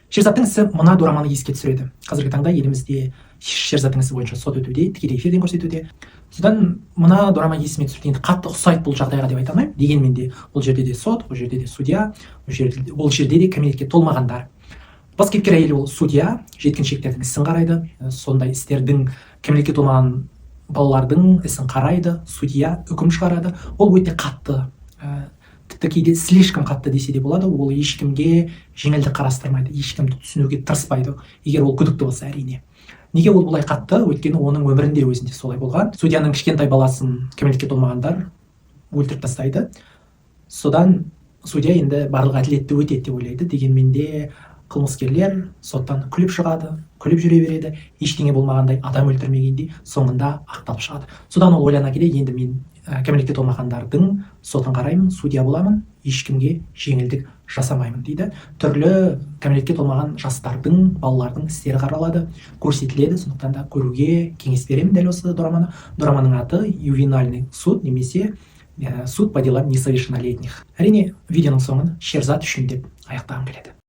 Шерзаттың ісі мына дораманы еске түсіреді. Қазіргі таңда елімізде Шерзаттың ісі бойынша сот өтуде, тікелей эфирден көрсетуде. Содан мына дорама есіме түсірді. Енді қатты ұқсайды бұл жағдайға деп айта алмаймын. Дегенмен де бұл жерде де сот, бұл жерде де судья, бұл жерде де кәмелетке толмағандар. Бас кейіпкер әйел ол судья, жеткіншектердің ісін қарайды, сондай істердің кәмелетке толмаған балалардың ісін қарайды, судья үкім шығарады. Ол өте қатты, тіпті кейде слишком қатты десе де болады. Ол ешкімге жеңілдік қарастырмайды, ешкімді түсінуге тырыспайды, егер ол күдікті болса, әрине. Неге ол бұлай қатты? Өйткені оның өмірінде өзінде солай болған. Судьяның кішкентай баласын кәмелетке толмағандар өлтіріп тастайды. Содан судья енді барлық әділетті өтеді деп ойлайды. Дегенмен де қылмыскерлер соттан күліп шығады, күліп жүре береді, ештеңе болмағандай, адам өлтірмегендей, соңында ақталып шығады. Содан ол ойлана келе, енді мен кәмелетке толмағандардың сотын қараймын, судья боламын, ешкімге жеңілдік жасамаймын дейді. Түрлі кәмелетке толмаған жастардың, балалардың істері қаралады, көрсетіледі. Сондықтан да көруге кеңес беремін дәл осы дораманы. Дораманың аты «Ювенальный суд» немесе «Суд по делам несовершеннолетних». Әрине, видеоның соңын Шерзат үшін деп аяқтағым келеді.